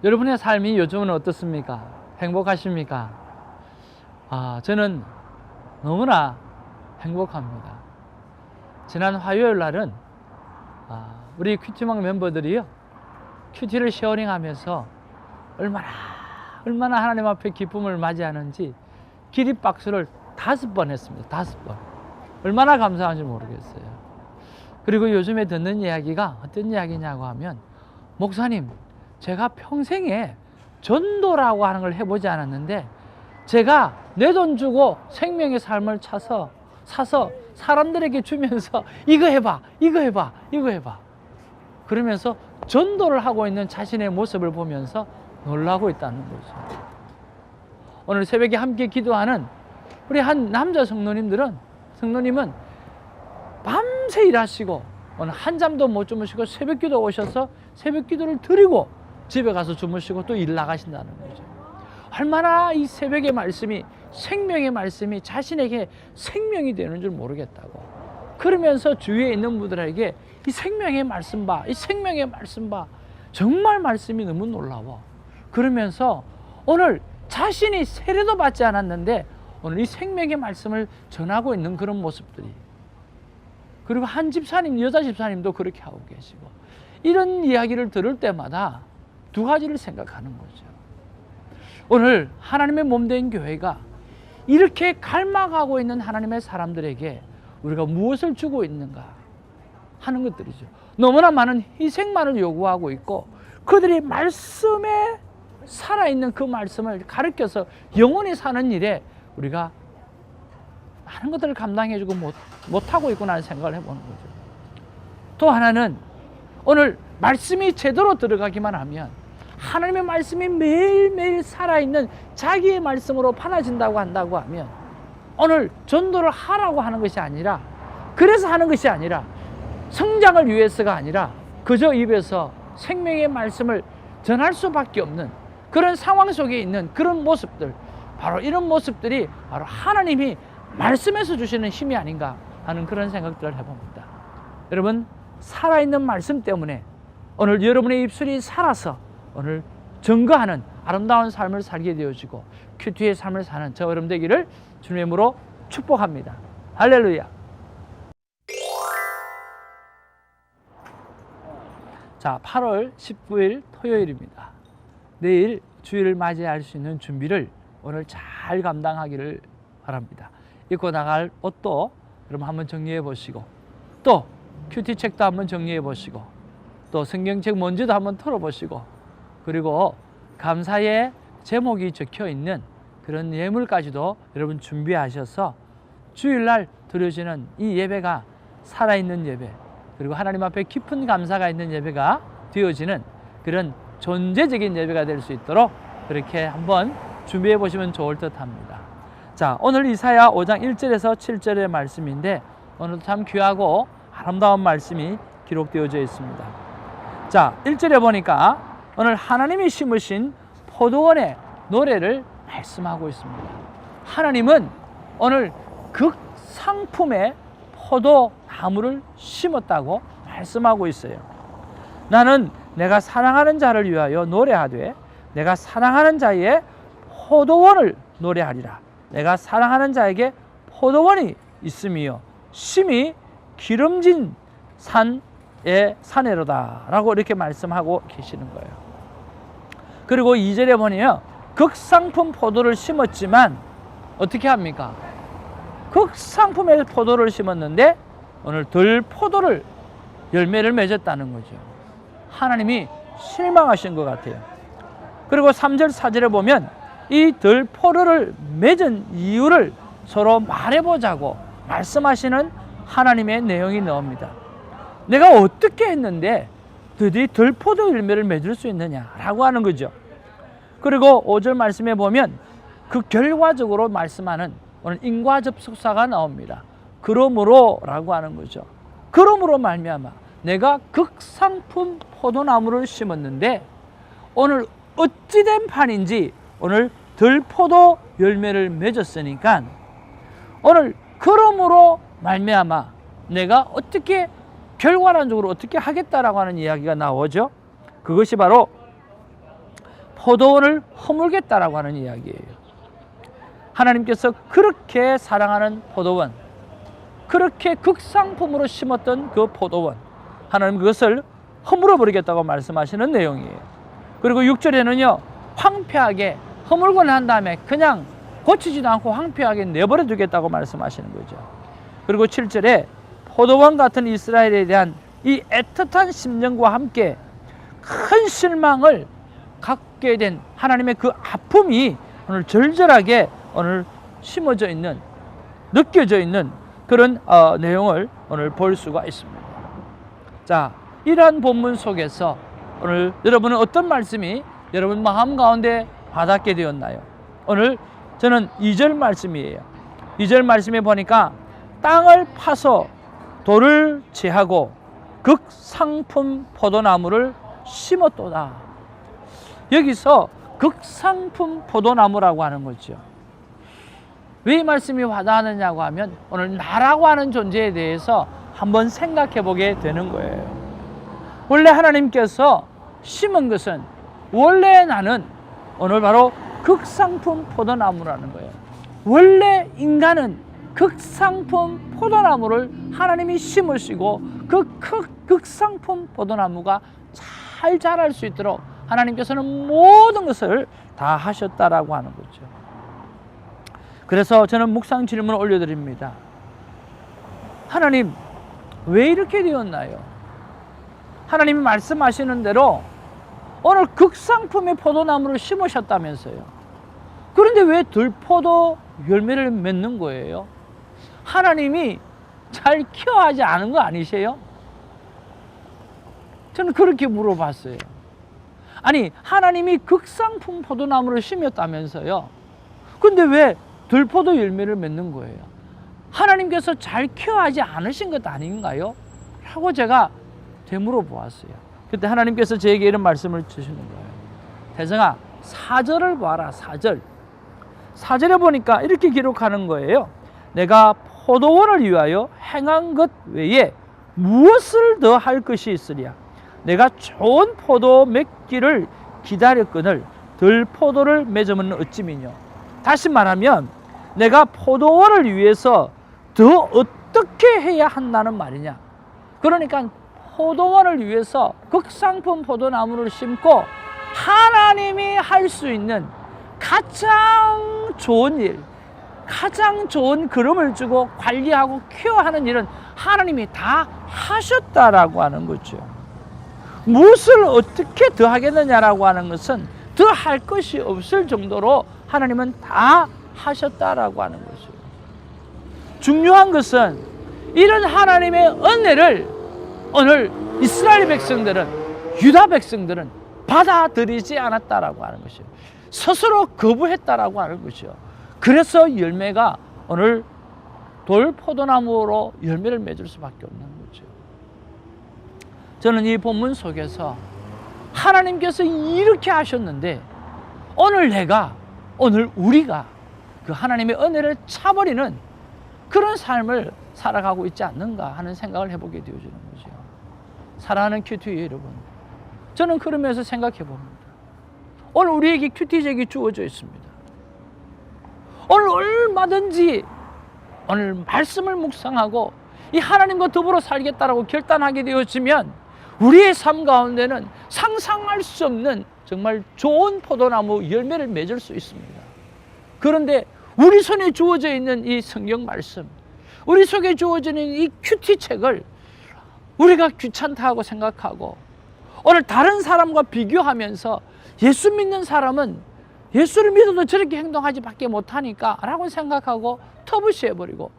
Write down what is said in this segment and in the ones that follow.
여러분의 삶이 요즘은 어떻습니까? 행복하십니까? 저는 너무나 행복합니다. 지난 화요일 날은 우리 큐티망 멤버들이요, 큐티를 쉐어링 하면서 얼마나 하나님 앞에 기쁨을 맞이하는지 기립박수를 5번 했습니다. 5번. 얼마나 감사한지 모르겠어요. 그리고 요즘에 듣는 이야기가 어떤 이야기냐고 하면, 목사님, 제가 평생에 전도라고 하는 걸 해보지 않았는데 제가 내 돈 주고 생명의 삶을 사서 사람들에게 주면서 이거 해봐 그러면서 전도를 하고 있는 자신의 모습을 보면서 놀라고 있다는 거죠. 오늘 새벽에 함께 기도하는 우리 한 남자 성도님은 밤새 일하시고 오늘 한잠도 못 주무시고 새벽 기도 오셔서 새벽 기도를 드리고 집에 가서 주무시고 또 일 나가신다는 거죠. 얼마나 이 새벽의 말씀이, 생명의 말씀이 자신에게 생명이 되는 줄 모르겠다고. 그러면서 주위에 있는 분들에게 이 생명의 말씀 봐, 이 생명의 말씀 봐, 정말 말씀이 너무 놀라워. 그러면서 오늘 자신이 세례도 받지 않았는데 오늘 이 생명의 말씀을 전하고 있는 그런 모습들이, 그리고 한 집사님, 여자 집사님도 그렇게 하고 계시고, 이런 이야기를 들을 때마다 두 가지를 생각하는 거죠. 오늘 하나님의 몸된 교회가 이렇게 갈망하고 있는 하나님의 사람들에게 우리가 무엇을 주고 있는가 하는 것들이죠. 너무나 많은 희생만을 요구하고 있고, 그들이 말씀에 살아있는 그 말씀을 가르쳐서 영원히 사는 일에 우리가 많은 것들을 감당해주고 못하고 있구나 하는 생각을 해보는 거죠. 또 하나는 오늘 말씀이 제대로 들어가기만 하면, 하나님의 말씀이 매일매일 살아있는 자기의 말씀으로 팔아진다고 한다고 하면, 오늘 전도를 하라고 하는 것이 아니라, 그래서 하는 것이 아니라, 성장을 위해서가 아니라 그저 입에서 생명의 말씀을 전할 수밖에 없는 그런 상황 속에 있는 그런 모습들, 바로 이런 모습들이 바로 하나님이 말씀에서 주시는 힘이 아닌가 하는 그런 생각들을 해봅니다. 여러분, 살아있는 말씀 때문에 오늘 여러분의 입술이 살아서 오늘 증거하는 아름다운 삶을 살게 되어지고 큐티의 삶을 사는 저 여러분 되기를 주님의 이름으로 축복합니다. 할렐루야. 자, 8월 19일 토요일입니다. 내일 주일을 맞이할 수 있는 준비를 오늘 잘 감당하기를 바랍니다. 입고 나갈 옷도 여러분 한번 정리해 보시고, 또 큐티 책도 한번 정리해 보시고, 또 성경책 먼지도 한번 털어보시고, 그리고 감사의 제목이 적혀 있는 그런 예물까지도 여러분 준비하셔서 주일날 드려지는 이 예배가 살아있는 예배, 그리고 하나님 앞에 깊은 감사가 있는 예배가 되어지는 그런 존재적인 예배가 될 수 있도록 그렇게 한번 준비해 보시면 좋을 듯 합니다. 자, 오늘 이사야 5장 1절에서 7절의 말씀인데 오늘도 참 귀하고 아름다운 말씀이 기록되어져 있습니다. 자, 1절에 보니까 오늘 하나님이 심으신 포도원의 노래를 말씀하고 있습니다. 하나님은 오늘 극상품의 포도나무를 심었다고 말씀하고 있어요. 나는 내가 사랑하는 자를 위하여 노래하되 내가 사랑하는 자의 포도원을 노래하리라. 내가 사랑하는 자에게 포도원이 있으며 심이 기름진 산의 사내로다 라고 이렇게 말씀하고 계시는 거예요. 그리고 2절에 보니요, 극상품 포도를 심었지만 어떻게 합니까? 극상품의 포도를 심었는데 오늘 들포도를 열매를 맺었다는 거죠. 하나님이 실망하신 것 같아요. 그리고 3절 4절에 보면 이 들포도를 맺은 이유를 서로 말해보자고 말씀하시는 하나님의 내용이 나옵니다. 내가 어떻게 했는데 드디어 들포도 열매를 맺을 수 있느냐라고 하는 거죠. 그리고 5절 말씀에 보면 그 결과적으로 말씀하는 오늘 인과접속사가 나옵니다. 그러므로 라고 하는 거죠. 그러므로 말미암아 내가 극상품 포도나무를 심었는데 오늘 어찌된 판인지 오늘 들포도 열매를 맺었으니까 오늘 그러므로 말미암아 내가 어떻게 결과론적으로 어떻게 하겠다라고 하는 이야기가 나오죠. 그것이 바로 포도원을 허물겠다라고 하는 이야기예요. 하나님께서 그렇게 사랑하는 포도원, 그렇게 극상품으로 심었던 그 포도원, 하나님 그것을 허물어 버리겠다고 말씀하시는 내용이에요. 그리고 6절에는요, 황폐하게 허물고 난 다음에 그냥 고치지도 않고 황폐하게 내버려 두겠다고 말씀하시는 거죠. 그리고 7절에 포도원 같은 이스라엘에 대한 이 애틋한 심정과 함께 큰 실망을 갖게 된 하나님의 그 아픔이 오늘 절절하게 오늘 심어져 있는, 느껴져 있는 그런 내용을 오늘 볼 수가 있습니다. 자, 이러한 본문 속에서 오늘 여러분은 어떤 말씀이 여러분 마음 가운데 와닿게 되었나요? 오늘 저는 2절 말씀이에요. 2절 말씀에 보니까 땅을 파서 돌을 제하고 극상품 포도나무를 심었도다. 여기서 극상품 포도나무라고 하는 거죠. 왜 이 말씀이 와닿느냐고 하면 오늘 나라고 하는 존재에 대해서 한번 생각해 보게 되는 거예요. 원래 하나님께서 심은 것은, 원래 나는 오늘 바로 극상품 포도나무라는 거예요. 원래 인간은 극상품 포도나무를 하나님이 심으시고 그 극상품 포도나무가 잘 자랄 수 있도록 하나님께서는 모든 것을 다 하셨다라고 하는 거죠. 그래서 저는 묵상 질문을 올려드립니다. 하나님, 왜 이렇게 되었나요? 하나님이 말씀하시는 대로 오늘 극상품의 포도나무를 심으셨다면서요. 그런데 왜 들포도 열매를 맺는 거예요? 하나님이 잘 케어하지 않은 거 아니세요? 저는 그렇게 물어봤어요. 아니, 하나님이 극상품 포도나무를 심었다면서요. 근데 왜 들포도 열매를 맺는 거예요? 하나님께서 잘 케어하지 않으신 것 아닌가요? 라고 제가 되물어 보았어요. 그때 하나님께서 저에게 이런 말씀을 주시는 거예요. 태성아, 4절을 봐라. 4절에 보니까 이렇게 기록하는 거예요. 내가 포도원을 위하여 행한 것 외에 무엇을 더 할 것이 있으랴. 내가 좋은 포도 맺기를 기다렸거늘 들 포도를 맺으면 어찌미뇨. 다시 말하면 내가 포도원을 위해서 더 어떻게 해야 한다는 말이냐. 그러니까 포도원을 위해서 극상품 포도나무를 심고 하나님이 할 수 있는 가장 좋은 일, 가장 좋은 그름을 주고 관리하고 케어하는 일은 하나님이 다 하셨다라고 하는 거죠. 무엇을 어떻게 더 하겠느냐라고 하는 것은 더 할 것이 없을 정도로 하나님은 다 하셨다라고 하는 거죠. 중요한 것은 이런 하나님의 은혜를 오늘 이스라엘 백성들은, 유다 백성들은 받아들이지 않았다라고 하는 것이죠. 스스로 거부했다라고 하는 것이죠. 그래서 열매가 오늘 돌포도나무로 열매를 맺을 수밖에 없는 거죠. 저는 이 본문 속에서 하나님께서 이렇게 하셨는데 오늘 우리가 그 하나님의 은혜를 차버리는 그런 삶을 살아가고 있지 않는가 하는 생각을 해보게 되어지는 거죠. 사랑하는 큐티의 여러분, 저는 그러면서 생각해 봅니다. 오늘 우리에게 큐티잭이 주어져 있습니다. 오늘 얼마든지 오늘 말씀을 묵상하고 이 하나님과 더불어 살겠다라고 결단하게 되어지면 우리의 삶 가운데는 상상할 수 없는 정말 좋은 포도나무 열매를 맺을 수 있습니다. 그런데 우리 손에 주어져 있는 이 성경 말씀, 우리 속에 주어져 있는 이 큐티책을 우리가 귀찮다고 생각하고 오늘 다른 사람과 비교하면서 예수 믿는 사람은 예수를 믿어도 저렇게 행동하지 밖에 못하니까 라고 생각하고 터부시해버리고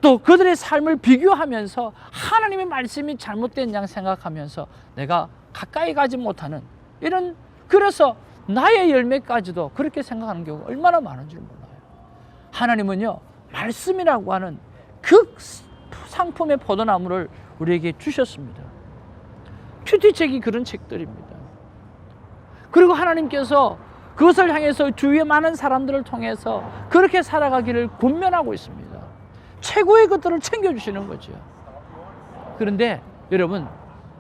또 그들의 삶을 비교하면서 하나님의 말씀이 잘못된 양 생각하면서 내가 가까이 가지 못하는 이런, 그래서 나의 열매까지도 그렇게 생각하는 경우가 얼마나 많은 줄 몰라요. 하나님은요, 말씀이라고 하는 그 상품의 포도나무를 우리에게 주셨습니다. 큐티책이 그런 책들입니다. 그리고 하나님께서 그것을 향해서 주위의 많은 사람들을 통해서 그렇게 살아가기를 권면하고 있습니다. 최고의 것들을 챙겨주시는 거죠. 그런데 여러분,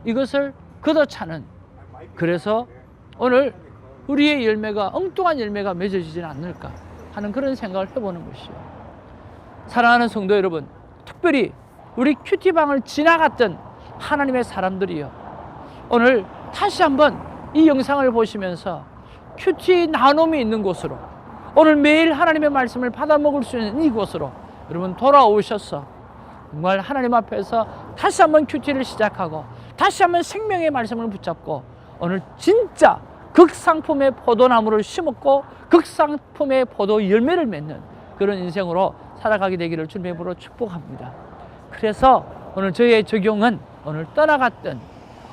이것을 걷어차는, 그래서 오늘 우리의 열매가 엉뚱한 열매가 맺어지지는 않을까 하는 그런 생각을 해보는 것이요. 사랑하는 성도 여러분, 특별히 우리 큐티방을 지나갔던 하나님의 사람들이요, 오늘 다시 한번 이 영상을 보시면서 큐티 나눔이 있는 곳으로, 오늘 매일 하나님의 말씀을 받아 먹을 수 있는 이곳으로 여러분 돌아오셔서 정말 하나님 앞에서 다시 한번 큐티를 시작하고 다시 한번 생명의 말씀을 붙잡고 오늘 진짜 극상품의 포도나무를 심었고 극상품의 포도 열매를 맺는 그런 인생으로 살아가게 되기를 주님의 이름으로 축복합니다. 그래서 오늘 저희의 적용은 오늘 떠나갔던,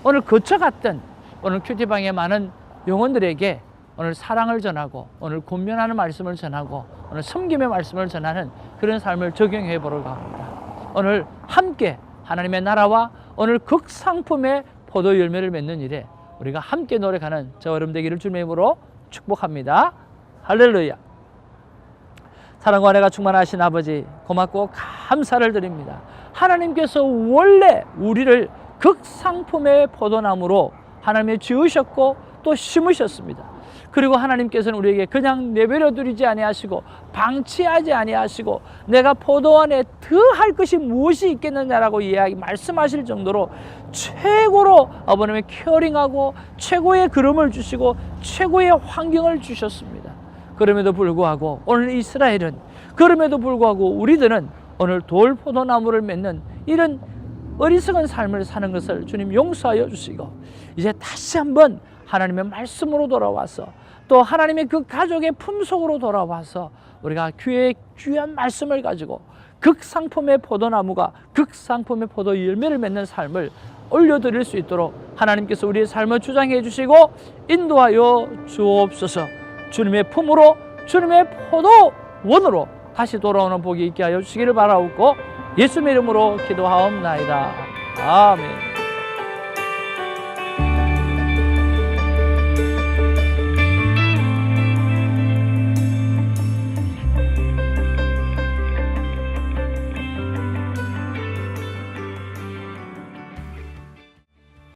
오늘 거쳐갔던 오늘 큐티방의 많은 영혼들에게 오늘 사랑을 전하고 오늘 권면하는 말씀을 전하고 오늘 섬김의 말씀을 전하는 그런 삶을 적용해 보려고 합니다. 오늘 함께 하나님의 나라와 오늘 극상품의 포도 열매를 맺는 일에 우리가 함께 노력하는 저 여러분 되기를 주님의 이름으로 축복합니다. 할렐루야. 사랑과 은혜가 충만하신 아버지, 고맙고 감사를 드립니다. 하나님께서 원래 우리를 극상품의 포도나무로 하나님이 지으셨고 또 심으셨습니다. 그리고 하나님께서는 우리에게 그냥 내버려 두지 아니하시고 방치하지 아니하시고 내가 포도 안에 더할 것이 무엇이 있겠느냐라고 말씀하실 정도로 최고로 아버님의 케어링하고 최고의 그름을 주시고 최고의 환경을 주셨습니다. 그럼에도 불구하고 오늘 이스라엘은, 그럼에도 불구하고 우리들은 오늘 돌포도나무를 맺는 이런 어리석은 삶을 사는 것을 주님 용서하여 주시고 이제 다시 한번 하나님의 말씀으로 돌아와서 또 하나님의 그 가족의 품속으로 돌아와서 우리가 귀한 말씀을 가지고 극상품의 포도나무가 극상품의 포도 열매를 맺는 삶을 올려드릴 수 있도록 하나님께서 우리의 삶을 주장해 주시고 인도하여 주옵소서. 주님의 품으로, 주님의 포도원으로 다시 돌아오는 복이 있게 하여 주시기를 바라옵고 예수님의 이름으로 기도하옵나이다. 아멘.